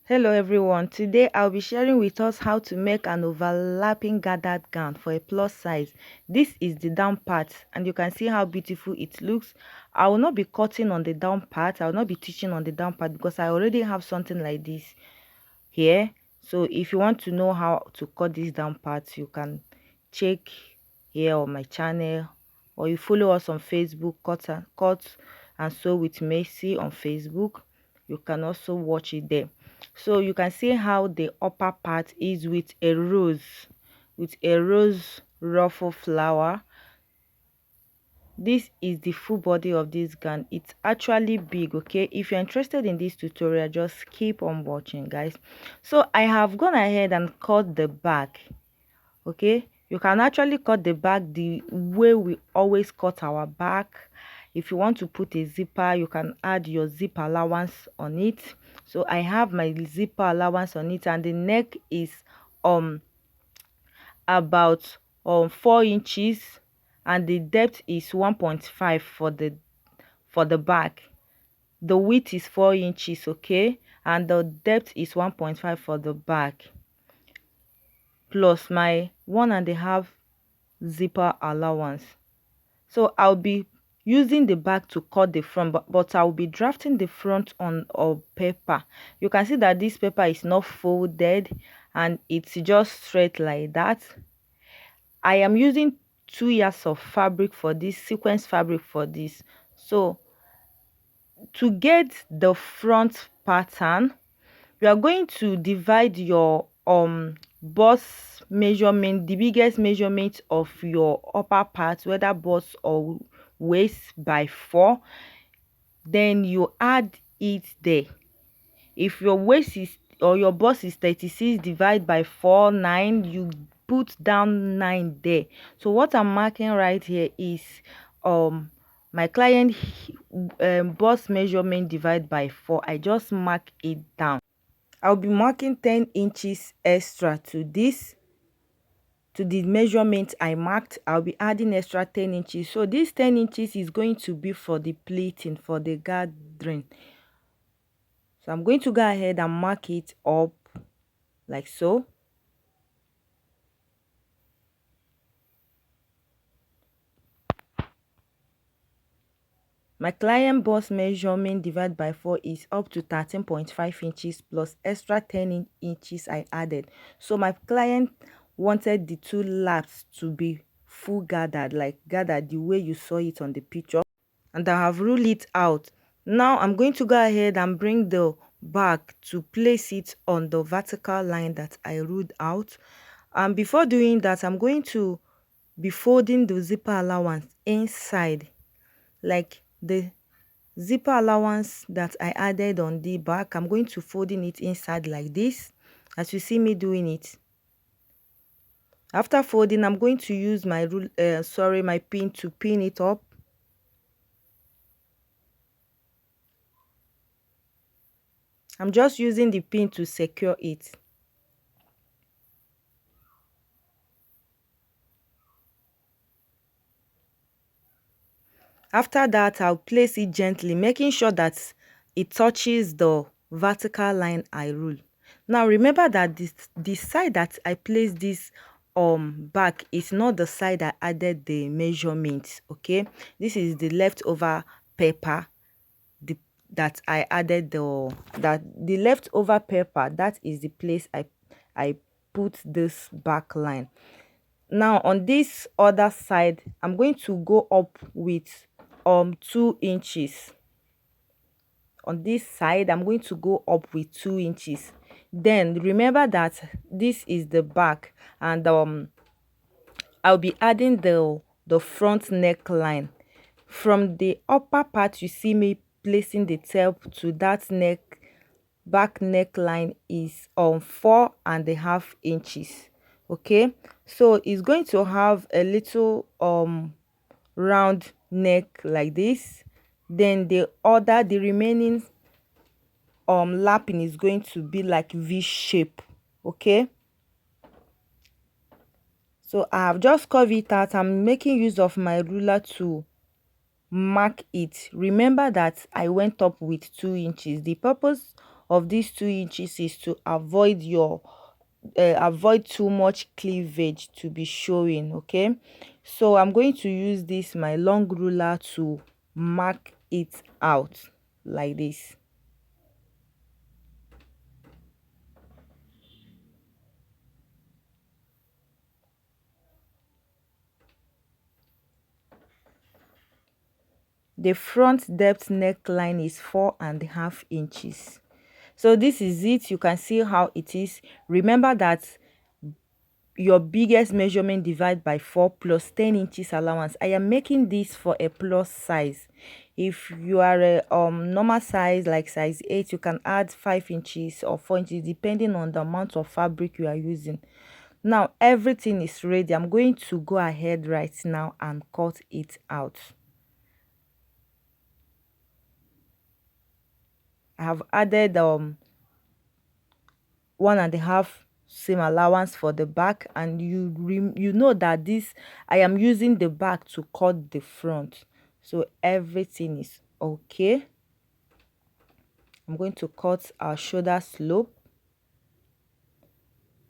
Hello everyone, today I'll be sharing with us how to make an overlapping gathered gown for a plus size. This is the down part and you can see how beautiful it looks. I will not be cutting on the down part, I will not be teaching on the down part because I already have something like this here. So if you want to know how to cut this down part, you can check here on my channel, or you follow us on Facebook, cut and sew with Macy on Facebook. You can also watch it there. So you can see how the upper part is with a rose ruffle flower. This is the full body of this gown. It's actually big. Okay, if you're interested in this tutorial, just keep on watching, guys. So I have gone ahead and cut the back. Okay, you can actually cut the back the way we always cut our back. If you want to put a zipper, you can add your zip allowance on it. So I have my zipper allowance on it, and the neck is um about 4 inches, and the depth is 1.5 for the back. The width is 4 inches, okay, and the depth is 1.5 for the back, plus my 1.5 zipper allowance. So I'll be using the back to cut the front, but I'll be drafting the front on paper. You can see that this paper is not folded and it's just straight like that. I am using 2 yards of fabric for this, sequence fabric for this. So to get the front pattern, you are going to divide your bust measurement, the biggest measurement of your upper part, whether bust or waist, by 4. Then you add it there. If your waist is or your bust is 36, divide by 4, 9, you put down 9 there. So what I'm marking right here is my client bust measurement divide by 4. I just mark it down. I'll be marking 10 inches extra to this, to the measurement I marked. I'll be adding extra 10 inches. So this 10 inches is going to be for the pleating, for the gathering. So I'm going to go ahead and mark it up like so. My client bust measurement divided by 4 is up to 13.5 inches plus extra 10 inches I added. So my client wanted the 2 laps to be full gathered, like gathered the way you saw it on the picture. And I have ruled it out. Now I'm going to go ahead and bring the back to place it on the vertical line that I ruled out. And before doing that, I'm going to be folding the zipper allowance inside, like the zipper allowance that I added on the back. I'm going to folding it inside like this, as you see me doing it. After folding, I'm going to use my my pin to pin it up. I'm just using the pin to secure it. After that, I'll place it gently, making sure that it touches the vertical line I rule. Now remember that the side that I placed this back is not the side I added the measurements. Okay, this is the leftover paper that I added the leftover paper. That is the place I put this back line. Now on this other side, I'm going to go up with 2 inches. On this side, I'm going to go up with 2 inches. Then remember that this is the back, and I'll be adding the front neckline. From the upper part, you see me placing the tape to that back neckline is 4.5 inches. Okay, so it's going to have a little round neck like this. Then the remaining lapping is going to be like V shape. Okay, so I have just curved it out. I'm making use of my ruler to mark it. Remember that I went up with 2 inches. The purpose of these 2 inches is to avoid your avoid too much cleavage to be showing. Okay, so I'm going to use this my long ruler to mark it out like this. The front depth neckline is 4.5 inches. So this is it. You can see how it is. Remember that your biggest measurement divide by 4 plus 10 inches allowance. I am making this for a plus size. If you are a normal size like size 8, you can add 5 inches or 4 inches depending on the amount of fabric you are using. Now everything is ready. I'm going to go ahead right now and cut it out. I have added 1.5 seam allowance for the back, and you know that this I am using the back to cut the front, so everything is okay. I'm going to cut our shoulder slope.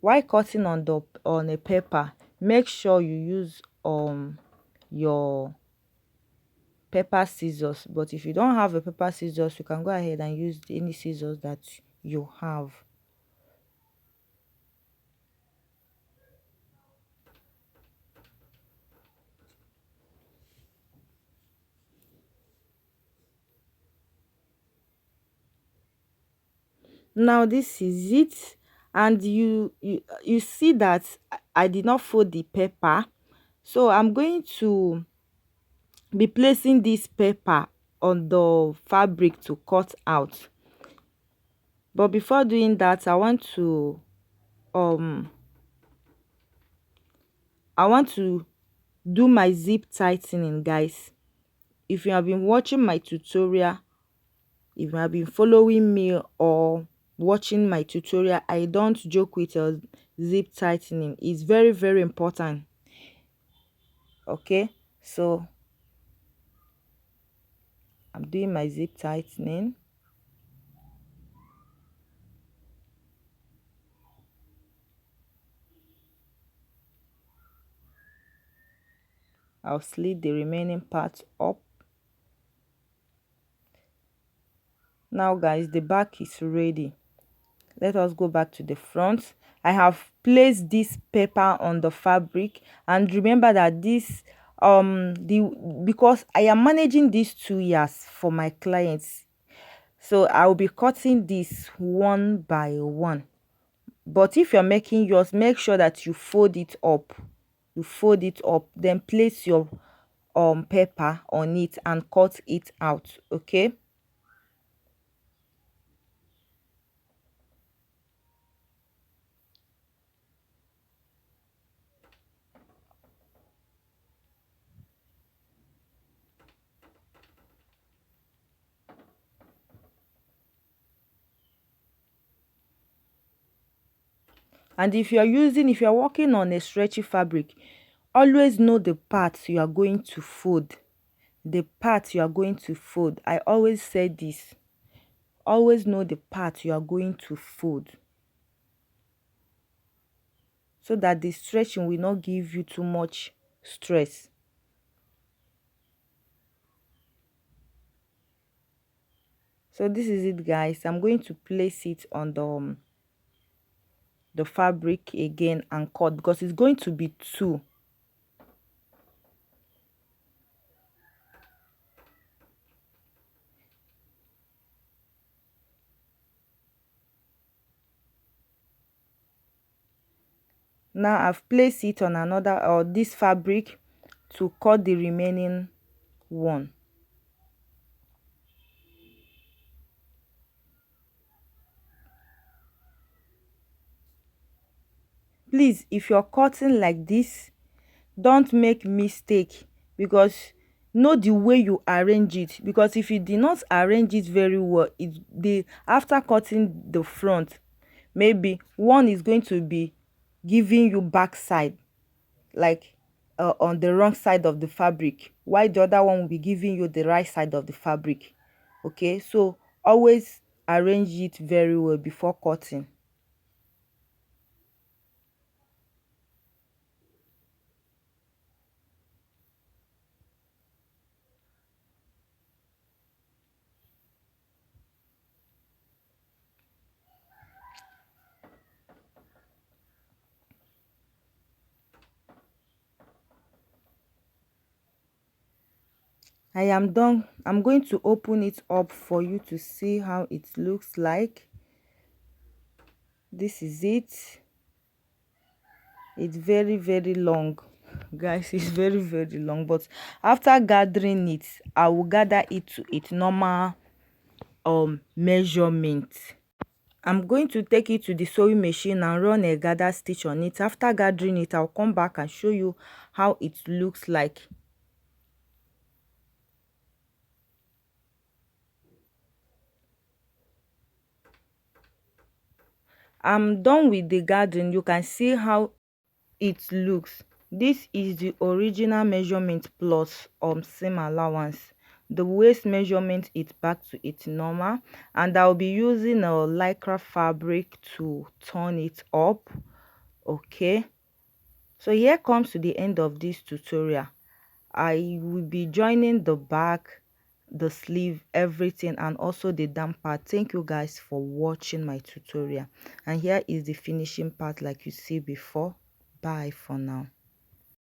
While cutting on a paper, make sure you use your paper scissors, but if you don't have a paper scissors, you can go ahead and use any scissors that you have. Now this is it, and you see that I did not fold the paper, so I'm going to be placing this paper on the fabric to cut out. But before doing that, um I want to do my zip tightening, guys. If you have been watching my tutorial, if you have been following me or watching my tutorial, I don't joke with zip tightening. It's very, very important. Okay, so I'm doing my zip tightening. I'll slit the remaining part up. Now guys, the back is ready. Let us go back to the front. I have placed this paper on the fabric, and remember that this the because I am managing these 2 years for my clients, so I will be cutting this one by one. But if you're making yours, make sure that you fold it up. You fold it up, then place your paper on it and cut it out. Okay, and if you're working on a stretchy fabric, always know the parts you are going to fold. The part you are going to fold. I always say this. Always know the part you are going to fold, so that the stretching will not give you too much stress. So this is it, guys. I'm going to place it on the fabric again and cut, because it's going to be two. Now I've placed it on another or this fabric to cut the remaining one. Please, if you're cutting like this, don't make mistake, because know the way you arrange it, because if you did not arrange it very well, after cutting the front, maybe one is going to be giving you back side, like on the wrong side of the fabric, while the other one will be giving you the right side of the fabric. Okay, so always arrange it very well before cutting. I am done. I'm going to open it up for you to see how it looks like. This is it. It's very long, guys. It's very long, but after gathering it, I will gather it to its normal measurement. I'm going to take it to the sewing machine and run a gather stitch on it. After gathering it, I'll come back and show you how it looks like. I'm done with the gathering. You can see how it looks. This is the original measurement plus seam allowance. The waist measurement is back to its normal, and I'll be using a lycra fabric to turn it up. Okay, so here comes to the end of this tutorial. I will be joining the back, the sleeve, everything, and also the down part. Thank you guys for watching my tutorial, and here is the finishing part like you see before. Bye for now.